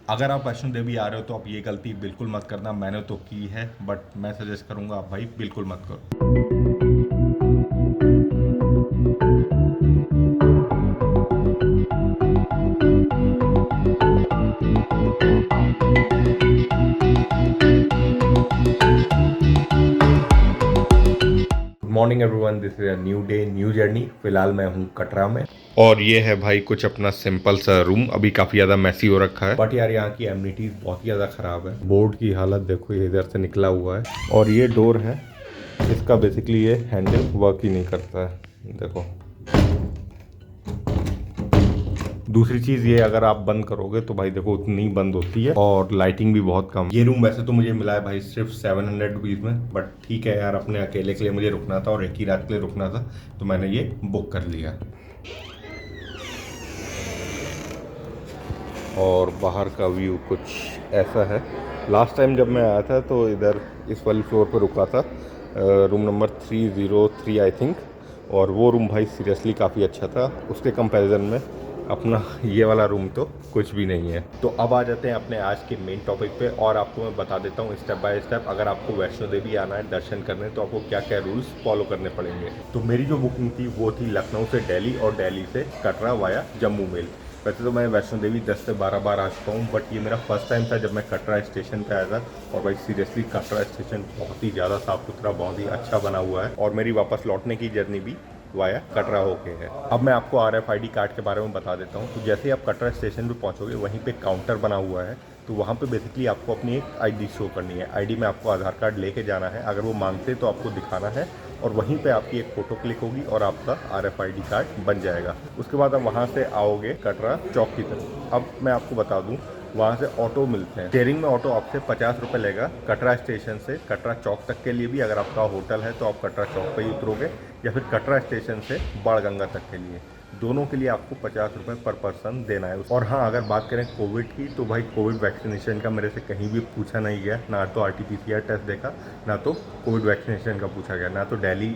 अगर आप वैष्णो देवी आ रहे हो तो आप ये गलती बिल्कुल मत करना, मैंने तो की है, बट मैं सजेस्ट करूँगा आप भाई बिल्कुल मत करो। Good morning everyone, this is a new day new journey. फिलहाल मैं हूँ कटरा में और ये है भाई कुछ अपना सिंपल सा रूम। अभी काफ़ी ज़्यादा मैसी हो रखा है, बट यार यहाँ की एमिनिटीज़ बहुत ही ज़्यादा ख़राब है। बोर्ड की हालत देखो, ये इधर से निकला हुआ है और ये डोर है, इसका बेसिकली ये हैंडल वर्क ही नहीं करता है, देखो। दूसरी चीज़ ये, अगर आप बंद करोगे तो भाई देखो उतनी बंद होती है और लाइटिंग भी बहुत कम। ये रूम वैसे तो मुझे मिला है भाई सिर्फ 700 रुपीज़ में, बट ठीक है यार, अपने अकेले के लिए मुझे रुकना था और एक ही रात के लिए रुकना था, तो मैंने ये बुक कर लिया। और बाहर का व्यू कुछ ऐसा है। लास्ट टाइम जब मैं आया था तो इधर इस वाली फ्लोर पर रुका था, रूम नंबर 303 आई थिंक। और वो रूम भाई सीरियसली काफ़ी अच्छा था, उसके कंपैरिजन में अपना ये वाला रूम तो कुछ भी नहीं है। तो अब आ जाते हैं अपने आज के मेन टॉपिक पे, और आपको मैं बता देता हूँ स्टेप बाय स्टेप, अगर आपको वैष्णो देवी आना है दर्शन करने तो आपको क्या क्या रूल्स फॉलो करने पड़ेंगे। तो मेरी जो बुकिंग थी वो थी लखनऊ से दिल्ली और दिल्ली से कटरा वाया जम्मू मेल। वैसे तो मैं वैष्णो देवी 10 से 12 बार आ चुका हूँ, बट ये मेरा फर्स्ट टाइम था जब मैं कटरा स्टेशन पे आया था। और भाई सीरियसली कटरा स्टेशन बहुत ही ज़्यादा साफ़ सुथरा, बहुत ही अच्छा बना हुआ है, और मेरी वापस लौटने की जर्नी भी वाया कटरा होके है। अब मैं आपको RFID कार्ड के बारे में बता देता हूँ। तो जैसे ही आप कटरा स्टेशन पे पहुँचोगे, वहीं पे काउंटर बना हुआ है, तो वहाँ पे बेसिकली आपको अपनी एक ID शो करनी है। ID में आपको आधार कार्ड लेके जाना है, अगर वो मांगते तो आपको दिखाना है, और वहीं पे आपकी एक फ़ोटो क्लिक होगी और आपका RFID कार्ड बन जाएगा। उसके बाद आप वहाँ से आओगे कटरा चौक की तरफ। अब मैं आपको बता दूँ, वहाँ से ऑटो मिलते हैं। शेयरिंग में ऑटो आपसे 50 रुपये लेगा कटरा स्टेशन से कटरा चौक तक के लिए भी। अगर आपका होटल है तो आप कटरा चौक पे ही उतरोगे, या फिर कटरा स्टेशन से बाणगंगा तक के लिए, दोनों के लिए आपको 50 रुपये पर पर्सन देना है। और हाँ, अगर बात करें कोविड की, तो भाई कोविड वैक्सीनेशन का मेरे से कहीं भी पूछा नहीं गया, ना तो RT-PCR टेस्ट देखा, ना तो कोविड वैक्सीनेशन का पूछा गया, ना तो दिल्ली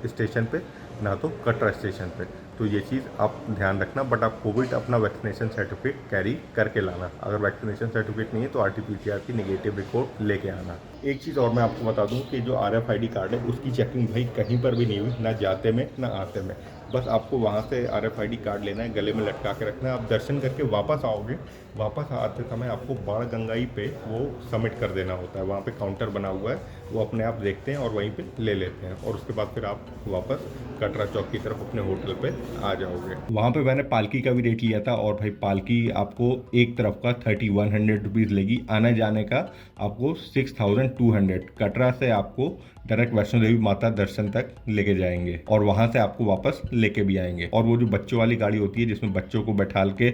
स्टेशन पे, ना तो कटरा स्टेशन पे। तो ये चीज़ आप ध्यान रखना, बट आप कोविड अपना वैक्सीनेशन सर्टिफिकेट कैरी करके लाना। अगर वैक्सीनेशन सर्टिफिकेट नहीं है तो RT-PCR की नेगेटिव रिपोर्ट लेके आना। एक चीज़ और मैं आपको बता दूं कि जो RFID कार्ड है उसकी चेकिंग भाई कहीं पर भी नहीं हुई, ना जाते में ना आते में। बस आपको वहाँ से RFID कार्ड लेना है, गले में लटका के रखना है। आप दर्शन करके वापस आओगे, वापस आते समय आपको बाणगंगाई पे वो सबमिट कर देना होता है। वहाँ पे काउंटर बना हुआ है, वो अपने आप देखते हैं और वहीं पे ले लेते हैं, और उसके बाद फिर आप वापस कटरा चौक की तरफ अपने होटल पे आ जाओगे। वहाँ पे मैंने पालकी का भी रेट लिया था, और भाई पालकी आपको एक तरफ का 3100 रुपीज़ लेगी। आने जाने का आपको 6200। कटरा से आपको डायरेक्ट वैष्णो देवी माता दर्शन तक लेके जाएंगे, और वहाँ से आपको वापस लेके भी आएंगे। और वो जो बच्चों वाली गाड़ी होती है जिसमें बच्चों को बैठाल के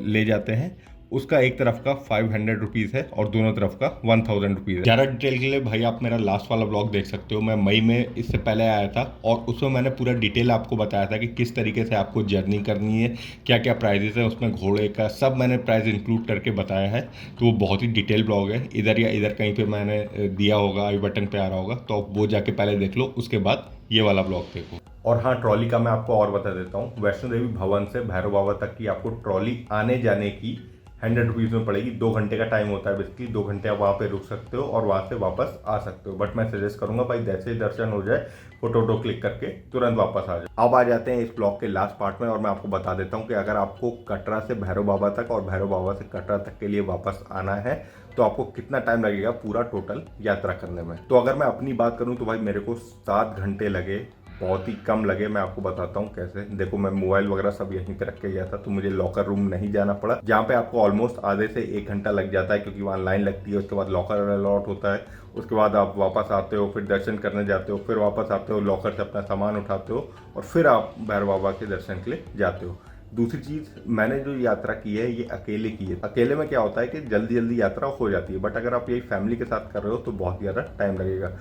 ले जाते हैं, उसका एक तरफ का 500 रुपीज़ है और दोनों तरफ का 1000 रुपीज़ है। ज़्यादा डिटेल के लिए भाई आप मेरा लास्ट वाला ब्लॉग देख सकते हो। मैं मई में इससे पहले आया था, और उसमें मैंने पूरा डिटेल आपको बताया था कि किस तरीके से आपको जर्नी करनी है, क्या क्या प्राइजेस है उसमें, घोड़े का सब मैंने प्राइस इंक्लूड करके बताया है। तो वो बहुत ही डिटेल ब्लॉग है, इधर या इधर कहीं पर मैंने दिया होगा, आई बटन पर आ रहा होगा, तो आप वो जाके पहले देख लो, उसके बाद ये वाला ब्लॉग देखो। और हाँ, ट्रॉली का मैं आपको और बता देता हूँ। वैष्णो देवी भवन से भैरव बाबा तक की आपको ट्रॉली आने जाने की 100 रुपीज़ में पड़ेगी। 2 घंटे का टाइम होता है बेसिकली, 2 घंटे आप वहाँ पे रुक सकते हो और वहाँ से वापस आ सकते हो। बट मैं सजेस्ट करूंगा भाई जैसे ही दर्शन हो जाए, फोटो वोटो क्लिक करके तुरंत वापस आ जाए। अब आ जाते हैं इस ब्लॉग के लास्ट पार्ट में, और मैं आपको बता देता हूँ कि अगर आपको कटरा से भैरव बाबा तक और भैरव बाबा से कटरा तक के लिए वापस आना है तो आपको कितना टाइम लगेगा पूरा टोटल यात्रा करने में। तो अगर मैं अपनी बात करूं तो भाई मेरे को 7 घंटे लगे, बहुत ही कम लगे। मैं आपको बताता हूँ कैसे। देखो, मैं मोबाइल वगैरह सब यहीं पे रख के गया था, तो मुझे लॉकर रूम नहीं जाना पड़ा, जहाँ पे आपको ऑलमोस्ट आधे से 1 घंटा लग जाता है, क्योंकि वहाँ लाइन लगती है, उसके बाद लॉकर अलॉट होता है, उसके बाद आप वापस आते हो, फिर दर्शन करने जाते हो, फिर वापस आते हो, लॉकर से अपना सामान उठाते हो, और फिर आप भैरव बाबा के दर्शन के लिए जाते हो। दूसरी चीज़, मैंने जो यात्रा की है ये अकेले की है। अकेले में क्या होता है कि जल्दी जल्दी यात्रा हो जाती है, बट अगर आप यही फैमिली के साथ कर रहे हो तो बहुत ज़्यादा टाइम लगेगा।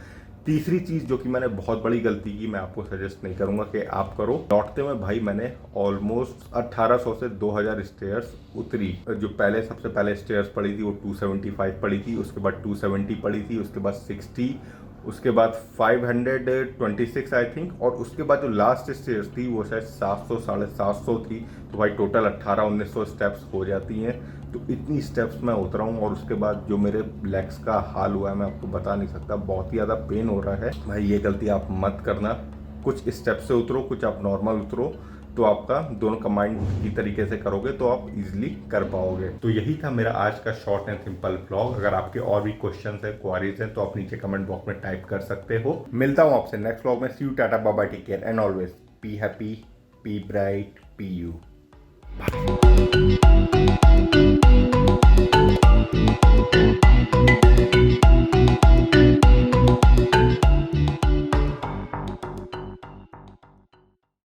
तीसरी चीज़ जो कि मैंने बहुत बड़ी गलती की, मैं आपको सजेस्ट नहीं करूंगा कि आप करो। लौटते में भाई मैंने ऑलमोस्ट 1800 से 2000 स्टेयर्स उतरी। जो पहले सबसे पहले स्टेयर्स पड़ी थी वो 275 पड़ी थी, उसके बाद 270 पड़ी थी, उसके बाद 60, उसके बाद 526 आई थिंक, और उसके बाद जो लास्ट स्टेज थी वो शायद 700 750 थी। तो भाई टोटल 1800-1900 स्टेप्स हो जाती हैं। तो इतनी स्टेप्स मैं उतरा हूँ, और उसके बाद जो मेरे लेग्स का हाल हुआ है मैं आपको बता नहीं सकता, बहुत ही ज़्यादा पेन हो रहा है। भाई ये गलती आप मत करना, कुछ स्टेप से उतरो, कुछ आप नॉर्मल उतरो, तो आपका दोनों कंबाइंड की तरीके से करोगे तो आप इजीली कर पाओगे। तो यही था मेरा आज का शॉर्ट एंड सिंपल व्लॉग। अगर आपके और भी क्वेश्चंस है, क्वारीज हैं, तो आप नीचे कमेंट बॉक्स में टाइप कर सकते हो। मिलता हूँ आपसे नेक्स्ट व्लॉग में। See you, tata, bye bye, take care and always be happy, be bright, be you.